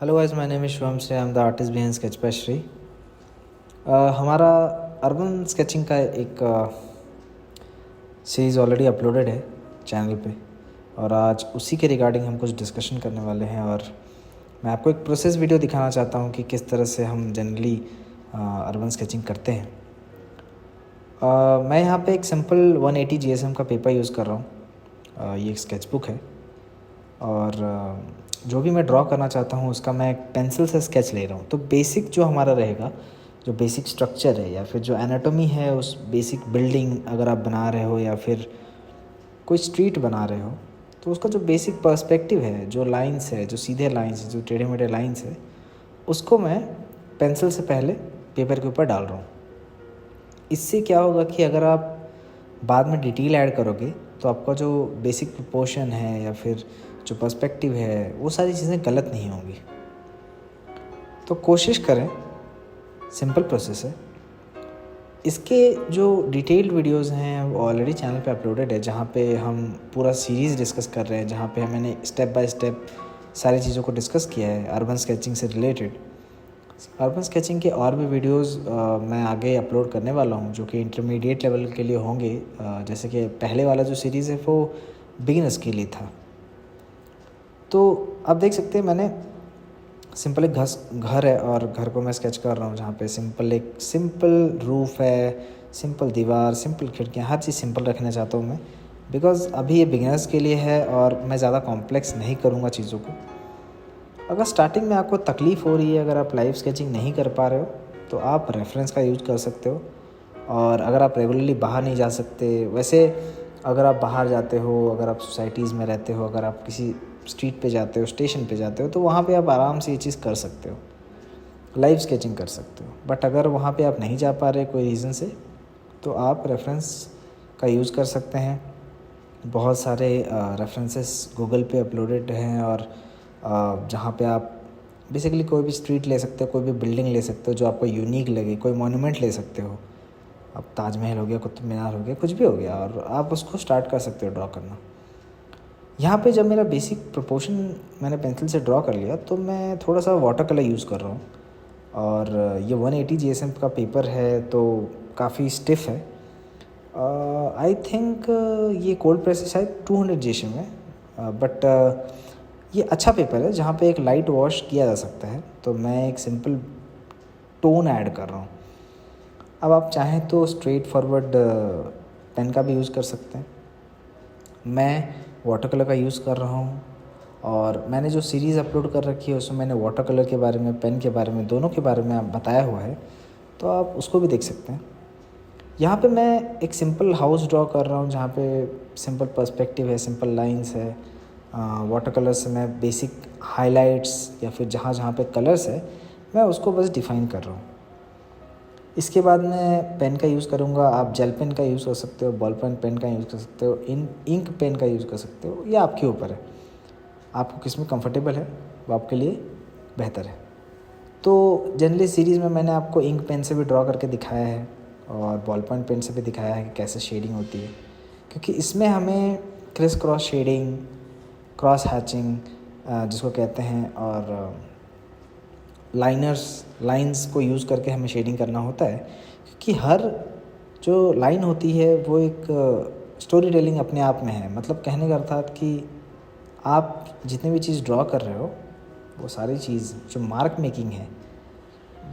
Hello guys, my name is Shivam से, I am the artist behind sketch by Shri. हमारा urban sketching का एक series already uploaded है channel पे, और आज उसी के रिगार्डिंग हम कुछ डिस्कशन करने वाले हैं। और मैं आपको एक प्रोसेस वीडियो दिखाना चाहता हूँ कि किस तरह से हम जनरली अर्बन स्केचिंग करते हैं। मैं यहाँ पे एक सिंपल 180 GSM का पेपर यूज़ कर रहा हूँ। ये एक स्केच बुक है, और जो भी मैं ड्रॉ करना चाहता हूँ उसका मैं एक पेंसिल से स्केच ले रहा हूँ। तो बेसिक जो हमारा रहेगा, जो बेसिक स्ट्रक्चर है या फिर जो एनाटॉमी है उस बेसिक बिल्डिंग अगर आप बना रहे हो या फिर कोई स्ट्रीट बना रहे हो, तो उसका जो बेसिक पर्सपेक्टिव है, जो लाइंस है, जो सीधे लाइंस है, जो टेढ़े मेढ़े लाइंस है, उसको मैं पेंसिल से पहले पेपर के ऊपर डाल रहा हूँ। इससे क्या होगा कि अगर आप बाद में डिटेल ऐड करोगे तो आपका जो बेसिक प्रोपोर्शन है या फिर जो पर्सपेक्टिव है वो सारी चीज़ें गलत नहीं होंगी। तो कोशिश करें, सिंपल प्रोसेस है। इसके जो डिटेल्ड वीडियोस हैं वो ऑलरेडी चैनल पे अपलोडेड है, जहाँ पे हम पूरा सीरीज़ डिस्कस कर रहे हैं, जहाँ पे मैंने स्टेप बाय स्टेप सारी चीज़ों को डिस्कस किया है अर्बन स्केचिंग से रिलेटेड। अर्बन स्केचिंग के और भी वीडियोस मैं आगे अपलोड करने वाला हूँ, जो कि इंटरमीडिएट लेवल के लिए होंगे। जैसे कि पहले वाला जो सीरीज़ है वो बिगिनर्स के लिए था। तो आप देख सकते हैं मैंने सिंपल एक घर है और घर को मैं स्केच कर रहा हूँ, जहाँ पे सिंपल रूफ़ है, सिंपल दीवार, सिंपल खिड़कियाँ, हर चीज़ सिंपल रखना चाहता हूँ मैं, बिकॉज़ अभी ये बिगिनर्स के लिए है और मैं ज़्यादा कॉम्प्लेक्स नहीं करूँगा चीज़ों को। अगर स्टार्टिंग में आपको तकलीफ़ हो रही है, अगर आप लाइव स्केचिंग नहीं कर पा रहे हो, तो आप रेफरेंस का यूज़ कर सकते हो। और अगर आप रेगुलरली बाहर नहीं जा सकते, वैसे अगर आप बाहर जाते हो, अगर आप सोसाइटीज़ में रहते हो, अगर आप किसी स्ट्रीट पे जाते हो, स्टेशन पे जाते हो, तो वहाँ पे आप आराम से ये चीज़ कर सकते हो, लाइव स्केचिंग कर सकते हो। बट अगर वहाँ पे आप नहीं जा पा रहे कोई रीज़न से, तो आप रेफरेंस का यूज़ कर सकते हैं। बहुत सारे रेफरेंसेस गूगल पे अपलोडेड हैं, और जहाँ पे आप बेसिकली कोई भी स्ट्रीट ले सकते हो, कोई भी बिल्डिंग ले सकते हो जो आपको यूनिक लगे, कोई मॉन्यूमेंट ले सकते हो। अब ताजमहल हो गया, कुतुब मीनार हो गया, कुछ भी हो गया, और आप उसको स्टार्ट कर सकते हो ड्रॉ करना। यहाँ पे जब मेरा बेसिक प्रोपोर्शन मैंने पेंसिल से ड्रॉ कर लिया, तो मैं थोड़ा सा वाटर कलर यूज़ कर रहा हूँ। और ये 180 GSM का पेपर है, तो काफ़ी स्टिफ है। आई थिंक ये कोल्ड प्रेस है, शायद 200 GSM है, बट ये अच्छा पेपर है जहाँ पे एक लाइट वॉश किया जा सकता है। तो मैं एक सिंपल टोन ऐड कर रहा हूँ। अब आप चाहें तो स्ट्रेट फॉरवर्ड पेन का भी यूज़ कर सकते हैं। मैं वाटर कलर का यूज़ कर रहा हूँ, और मैंने जो सीरीज़ अपलोड कर रखी है उसमें मैंने वाटर कलर के बारे में, पेन के बारे में, दोनों के बारे में बताया हुआ है, तो आप उसको भी देख सकते हैं। यहाँ पे मैं एक सिंपल हाउस ड्रॉ कर रहा हूँ, जहाँ पे सिंपल पर्सपेक्टिव है, सिंपल लाइंस है। वाटर कलर से मैं बेसिक हाइलाइट्स या फिर जहाँ जहाँ पे कलर्स है मैं उसको बस डिफ़ाइन कर रहा हूँ। इसके बाद मैं पेन का यूज़ करूँगा। आप जेल पेन का यूज़ कर सकते हो, बॉल पेन का यूज़ कर सकते हो, इंक पेन का यूज़ कर सकते हो, ये आपके ऊपर है, आपको किस में कंफर्टेबल है वो आपके लिए बेहतर है। तो जनरली सीरीज़ में मैंने आपको इंक पेन से भी ड्रॉ करके दिखाया है, और बॉल पॉइंट पेन से भी दिखाया है कि कैसे शेडिंग होती है, क्योंकि इसमें हमें criss cross shading, cross hatching जिसको कहते हैं, और लाइंस को यूज़ करके हमें शेडिंग करना होता है, क्योंकि हर जो लाइन होती है वो एक स्टोरी टेलिंग अपने आप में है। मतलब कहने का अर्थात कि आप जितनी भी चीज़ ड्रॉ कर रहे हो, वो सारी चीज़ जो मार्क मेकिंग है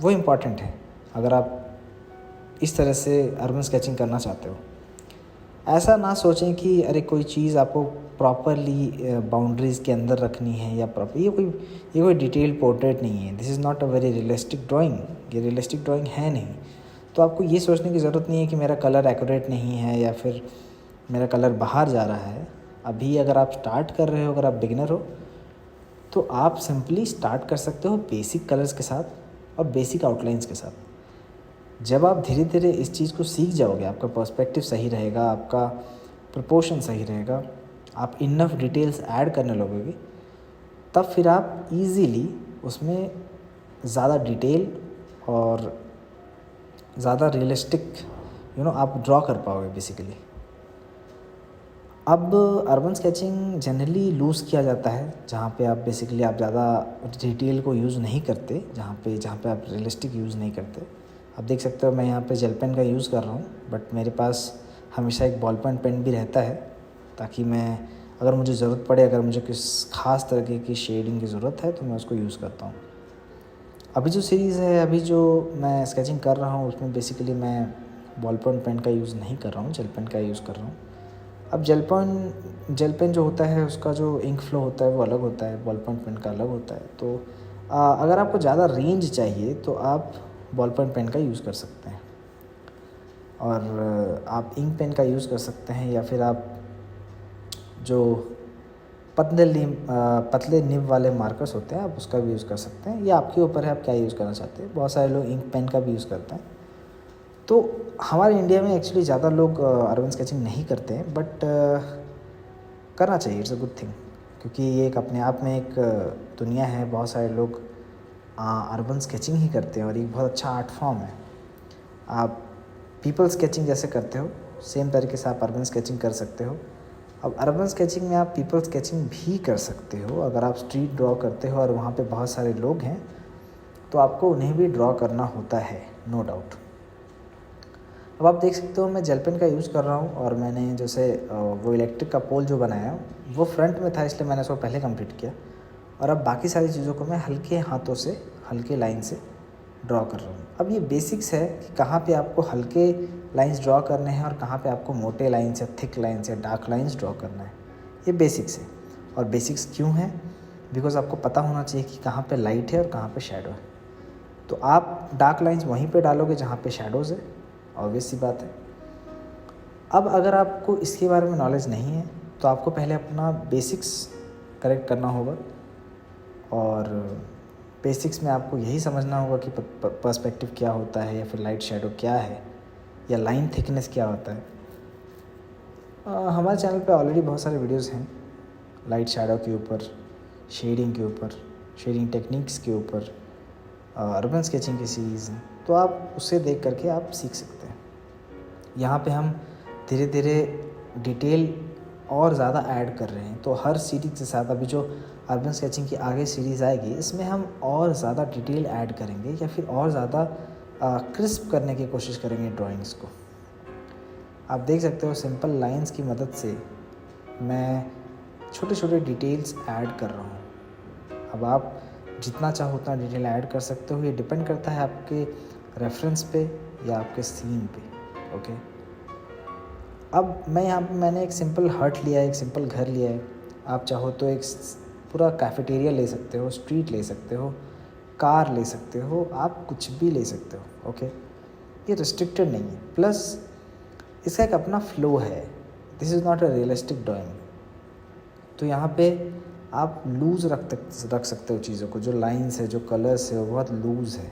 वो इम्पॉर्टेंट है, अगर आप इस तरह से अर्बन स्केचिंग करना चाहते हो। ऐसा ना सोचें कि अरे कोई चीज़ आपको प्रॉपरली बाउंड्रीज़ के अंदर रखनी है, या प्रॉपर ये कोई डिटेल पोर्ट्रेट नहीं है। This is not a very realistic drawing, ये रियलिस्टिक ड्राइंग है नहीं। तो आपको ये सोचने की ज़रूरत नहीं है कि मेरा कलर एक्यूरेट नहीं है या फिर मेरा कलर बाहर जा रहा है। अभी अगर आप स्टार्ट कर रहे हो, अगर आप बिगिनर हो, तो आप सिंपली स्टार्ट कर सकते हो बेसिक कलर्स के साथ और बेसिक आउटलाइंस के साथ। जब आप धीरे धीरे इस चीज़ को सीख जाओगे, आपका पर्सपेक्टिव सही रहेगा, आपका प्रोपोर्शन सही रहेगा, आप इनफ डिटेल्स ऐड करने लगोगे, तब फिर आप इजीली उसमें ज़्यादा डिटेल और ज़्यादा रियलिस्टिक आप ड्रॉ कर पाओगे बेसिकली। अब अर्बन स्केचिंग जनरली लूज़ किया जाता है, जहाँ पे आप बेसिकली आप ज़्यादा डिटेल को यूज़ नहीं करते, जहाँ पे आप रियलिस्टिक यूज़ नहीं करते। आप देख सकते हो मैं यहाँ पे जेल पेन का यूज़ कर रहा हूँ, बट मेरे पास हमेशा एक बॉल पॉइंट पेन भी रहता है, ताकि मैं अगर मुझे ज़रूरत पड़े, अगर मुझे किस ख़ास तरीके की शेडिंग की ज़रूरत है तो मैं उसको यूज़ करता हूँ। अभी जो सीरीज़ है, अभी जो मैं स्केचिंग कर रहा हूँ, उसमें बेसिकली मैं बॉल पॉइंट पेन का यूज़ नहीं कर रहा हूँ, जेल पेन का यूज़ कर रहा हूँ। अब जेल पेन जो होता है उसका जो इंक फ्लो होता है वो अलग होता है, बॉल पॉइंट पेन का अलग होता है। तो अगर आपको ज़्यादा रेंज चाहिए तो आप बॉल पॉइंट पेन का यूज़ कर सकते हैं, और आप इंक पेन का यूज़ कर सकते हैं, या फिर आप जो पतले निब वाले मार्कर्स होते हैं आप उसका भी यूज़ कर सकते हैं। ये आपके ऊपर है आप क्या यूज़ करना चाहते हैं। बहुत सारे लोग इंक पेन का भी यूज़ करते हैं। तो हमारे इंडिया में एक्चुअली ज़्यादा लोग अर्बन स्केचिंग नहीं करते हैं, बट करना चाहिए, इट्स अ गुड थिंग, क्योंकि ये एक अपने आप में एक दुनिया है। बहुत सारे लोग अर्बन स्केचिंग ही करते हैं और एक बहुत अच्छा आर्ट फॉर्म है। आप पीपल स्केचिंग जैसे करते हो, सेम तरीके से आप अर्बन स्केचिंग कर सकते हो। अब अर्बन स्केचिंग में आप पीपल स्केचिंग भी कर सकते हो। अगर आप स्ट्रीट ड्रॉ करते हो और वहाँ पे बहुत सारे लोग हैं तो आपको उन्हें भी ड्रॉ करना होता है, नो डाउट। अब आप देख सकते हो मैं जेल पेन का यूज़ कर रहा हूँ, और मैंने जैसे वो इलेक्ट्रिक का पोल जो बनाया वो फ्रंट में था, इसलिए मैंने उसको पहले कंप्लीट किया। और अब बाकी सारी चीज़ों को मैं हल्के हाथों से, हल्के लाइन से ड्रॉ कर रहा हूँ। अब ये बेसिक्स है कि कहाँ पे आपको हल्के लाइंस ड्रॉ करने हैं और कहाँ पे आपको मोटे लाइंस या थिक लाइंस या डार्क लाइंस ड्रॉ करना है। ये बेसिक्स है। और बेसिक्स क्यों है? बिकॉज़ आपको पता होना चाहिए कि कहाँ पे लाइट है और कहाँ पे शैडो है। तो आप डार्क लाइंस वहीं पे डालोगे जहाँ पे शैडोज़ है, ऑब्वियस सी बात है। अब अगर आपको इसके बारे में नॉलेज नहीं है तो आपको पहले अपना बेसिक्स करेक्ट करना होगा, और बेसिक्स में आपको यही समझना होगा कि पर्सपेक्टिव क्या होता है, या फिर लाइट शैडो क्या है, या लाइन थिकनेस क्या होता है। हमारे चैनल पे ऑलरेडी बहुत सारे वीडियोस हैं लाइट शैडो के ऊपर, शेडिंग के ऊपर, शेडिंग टेक्निक्स के ऊपर, अर्बन स्केचिंग की सीरीज़ हैं, तो आप उससे देख करके आप सीख सकते हैं। यहाँ पे हम धीरे धीरे डिटेल और ज़्यादा ऐड कर रहे हैं। तो हर सीरीज़ के साथ अभी जो अर्बन स्केचिंग की आगे सीरीज़ आएगी, इसमें हम और ज़्यादा डिटेल ऐड करेंगे, या फिर और ज़्यादा क्रिस्प करने की कोशिश करेंगे ड्राइंग्स को। आप देख सकते हो सिंपल लाइंस की मदद से मैं छोटे छोटे डिटेल्स ऐड कर रहा हूँ। अब आप जितना चाहो उतना डिटेल ऐड कर सकते हो, ये डिपेंड करता है आपके रेफरेंस पे या आपके सीन पे। ओके, अब मैं यहाँ पे मैंने एक सिंपल हट लिया है, एक सिंपल घर लिया है। आप चाहो तो एक पूरा कैफेटेरिया ले सकते हो, स्ट्रीट ले सकते हो, कार ले सकते हो, आप कुछ भी ले सकते हो। ओके, ये रिस्ट्रिक्टेड नहीं है। प्लस इसका एक अपना फ्लो है, this is not a realistic drawing. तो यहाँ पे आप लूज़ रख सकते हो चीज़ों को। जो लाइंस है, जो कलर्स है, वो बहुत लूज़ है,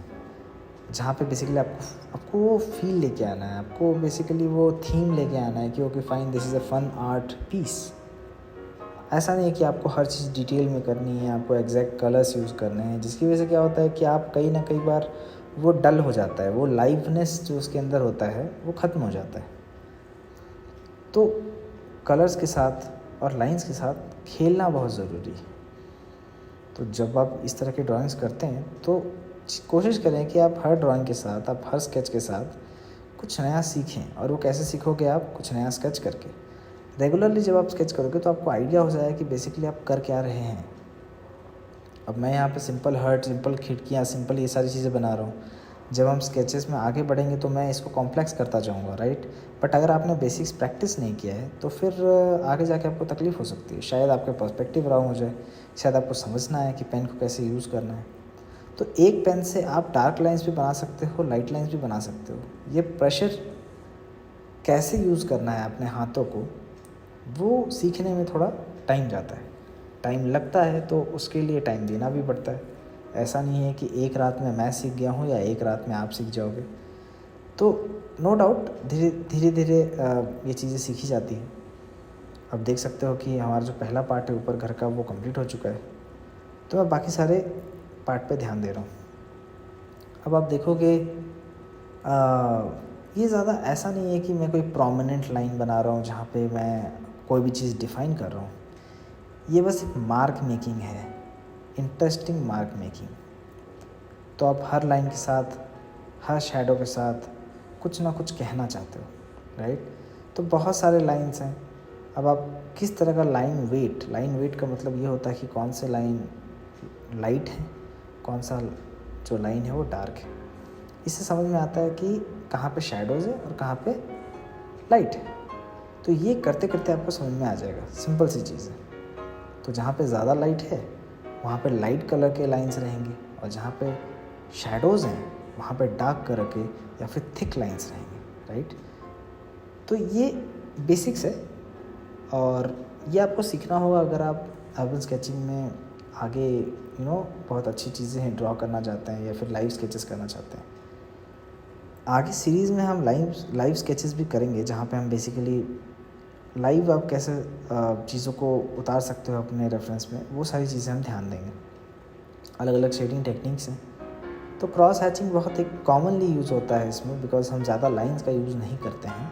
जहाँ पे बेसिकली आपको वो फील लेके आना है, आपको बेसिकली वो थीम लेके आना है कि okay fine, this is a fun art piece. ऐसा नहीं है कि आपको हर चीज़ डिटेल में करनी है, आपको एग्जैक्ट कलर्स यूज़ करने हैं, जिसकी वजह से क्या होता है कि आप कई बार वो डल हो जाता है, वो लाइवनेस जो उसके अंदर होता है वो ख़त्म हो जाता है। तो कलर्स के साथ और लाइंस के साथ खेलना बहुत ज़रूरी है। तो जब आप इस तरह की ड्राइंग्स करते हैं तो कोशिश करें कि आप हर ड्राइंग के साथ, आप हर स्केच के साथ कुछ नया सीखें। और वो कैसे सीखोगे? आप कुछ नया स्केच करके। रेगुलरली जब आप स्केच करोगे तो आपको आइडिया हो जाएगा कि बेसिकली आप कर क्या रहे हैं। अब मैं यहाँ पे सिंपल हर्ट, सिंपल खिड़कियाँ, सिंपल ये सारी चीज़ें बना रहा हूँ। जब हम स्केचेस में आगे बढ़ेंगे तो मैं इसको कॉम्प्लेक्स करता जाऊँगा, राइट। बट अगर आपने बेसिक्स प्रैक्टिस नहीं किया है तो फिर आगे जाके आपको तकलीफ़ हो सकती है। शायद आपके पर्सपेक्टिव रॉन्ग हो जाए, शायद आपको समझना है कि पेन को कैसे यूज़ करना है। तो एक पेन से आप डार्क लाइंस भी बना सकते हो, लाइट लाइंस भी बना सकते हो। ये प्रेशर कैसे यूज़ करना है अपने हाथों को, वो सीखने में थोड़ा टाइम जाता है, टाइम लगता है, तो उसके लिए टाइम देना भी पड़ता है। ऐसा नहीं है कि एक रात में मैं सीख गया हूँ या एक रात में आप सीख जाओगे। तो नो डाउट धीरे धीरे ये चीज़ें सीखी जाती हैं। अब देख सकते हो कि हमारा जो पहला पार्ट है ऊपर घर का वो कंप्लीट हो चुका है, तो मैं बाकी सारे पार्ट पे ध्यान दे रहा हूँ। अब आप देखोगे ये ज़्यादा ऐसा नहीं है कि मैं कोई प्रोमिनेंट लाइन बना रहा हूँ जहाँ पे मैं कोई भी चीज़ डिफ़ाइन कर रहा हूँ, ये बस एक मार्क मेकिंग है, इंटरेस्टिंग मार्क मेकिंग। तो आप हर लाइन के साथ, हर शैडो के साथ कुछ ना कुछ कहना चाहते हो, राइट? तो बहुत सारे लाइन्स हैं। अब आप किस तरह का लाइन वेट का मतलब ये होता है कि कौन से लाइन लाइट है, कौन सा जो लाइन है वो डार्क है। इससे समझ में आता है कि कहाँ पे शैडोज़ है और कहाँ पे लाइट है। तो ये करते करते आपको समझ में आ जाएगा, सिंपल सी चीज़ है। तो जहाँ पे ज़्यादा लाइट है वहाँ पे लाइट कलर के लाइंस रहेंगे, और जहाँ पे शैडोज़ हैं वहाँ पे डार्क कलर के या फिर थिक लाइंस रहेंगे, राइट? तो ये बेसिक्स है, और ये आपको सीखना होगा अगर आप अर्बन स्केचिंग में आगे बहुत अच्छी चीज़ें हैं ड्रॉ करना चाहते हैं या फिर लाइव स्केचेस करना चाहते हैं। आगे सीरीज़ में हम लाइव स्केचेस भी करेंगे, जहाँ पे हम बेसिकली लाइव आप कैसे चीज़ों को उतार सकते हो अपने रेफरेंस में, वो सारी चीज़ें हम ध्यान देंगे। अलग अलग शेडिंग टेक्निक्स हैं। तो क्रॉस हैचिंग बहुत एक कॉमनली यूज़ होता है इसमें, बिकॉज हम ज़्यादा लाइंस का यूज़ नहीं करते हैं,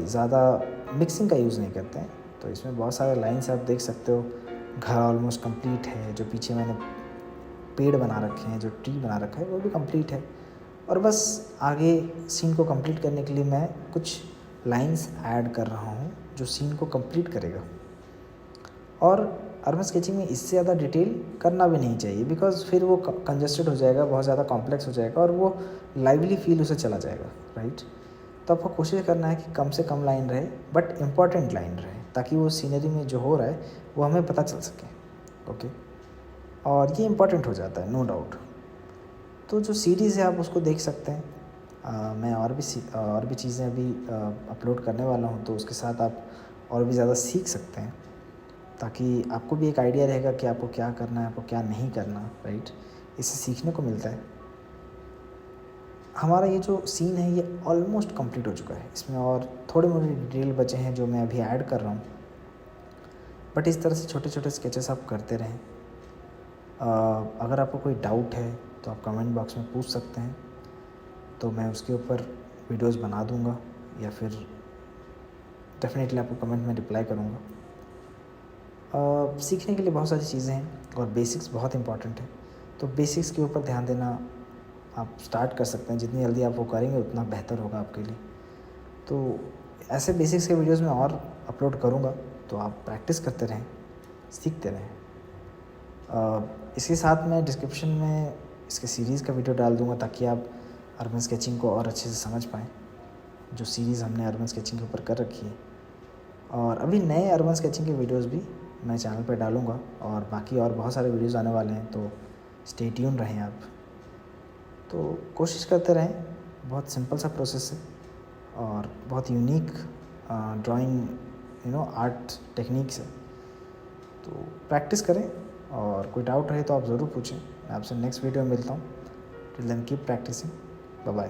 ज़्यादा मिक्सिंग का यूज़ नहीं करते हैं। तो इसमें बहुत सारे लाइंस आप देख सकते हो। घर ऑलमोस्ट कंप्लीट है, जो पीछे मैंने पेड़ बना रखे हैं, जो ट्री बना रखा है वो भी कंप्लीट है, और बस आगे सीन को कंप्लीट करने के लिए मैं कुछ लाइंस ऐड कर रहा हूँ जो सीन को कंप्लीट करेगा। और अर्बन स्केचिंग में इससे ज़्यादा डिटेल करना भी नहीं चाहिए, बिकॉज फिर वो कंजस्टेड हो जाएगा, बहुत ज़्यादा कॉम्प्लेक्स हो जाएगा और वो लाइवली फील उसे चला जाएगा, राइट? तो आपको कोशिश करना है कि कम से कम लाइन रहे बट इम्पॉर्टेंट लाइन रहे, ताकि वो सीनरी में जो हो रहा है वो हमें पता चल सके, ओके? और ये इम्पॉर्टेंट हो जाता है, नो डाउट। तो जो सीरीज़ है आप उसको देख सकते हैं। मैं और भी चीज़ें अभी अपलोड करने वाला हूँ, तो उसके साथ आप और भी ज़्यादा सीख सकते हैं, ताकि आपको भी एक आइडिया रहेगा कि आपको क्या करना है, आपको क्या नहीं करना, राइट? इससे सीखने को मिलता है। हमारा ये जो सीन है ये ऑलमोस्ट कंप्लीट हो चुका है। इसमें और थोड़े मोड़े डिटेल बचे हैं जो मैं अभी ऐड कर रहा हूँ, बट इस तरह से छोटे छोटे स्केचेस आप करते रहें। अगर आपको कोई डाउट है तो आप कमेंट बॉक्स में पूछ सकते हैं, तो मैं उसके ऊपर वीडियोस बना दूंगा, या फिर डेफिनेटली आपको कमेंट में रिप्लाई करूँगा। सीखने के लिए बहुत सारी चीज़ें हैं और बेसिक्स बहुत इंपॉर्टेंट है, तो बेसिक्स के ऊपर ध्यान देना आप स्टार्ट कर सकते हैं। जितनी जल्दी आप वो करेंगे उतना बेहतर होगा आपके लिए। तो ऐसे बेसिक्स के वीडियोस में और अपलोड करूँगा, तो आप प्रैक्टिस करते रहें, सीखते रहें। इसके साथ मैं डिस्क्रिप्शन में इसके सीरीज़ का वीडियो डाल दूँगा, ताकि आप अर्बन स्केचिंग को और अच्छे से समझ पाएँ, जो सीरीज़ हमने अर्बन स्केचिंग के ऊपर कर रखी है। और अभी नए अर्बन स्केचिंग के वीडियोस भी मैं चैनल पे डालूँगा, और बाकी और बहुत सारे वीडियोस आने वाले हैं, तो स्टे ट्यून रहें आप। तो कोशिश करते रहें, बहुत सिंपल सा प्रोसेस है और बहुत यूनिक ड्राइंग आर्ट टेक्निक्स है। तो प्रैक्टिस करें, और कोई डाउट रहे तो आप ज़रूर पूछें। मैं आपसे नेक्स्ट वीडियो में मिलता हूँ। Till then keep practising. Bye bye.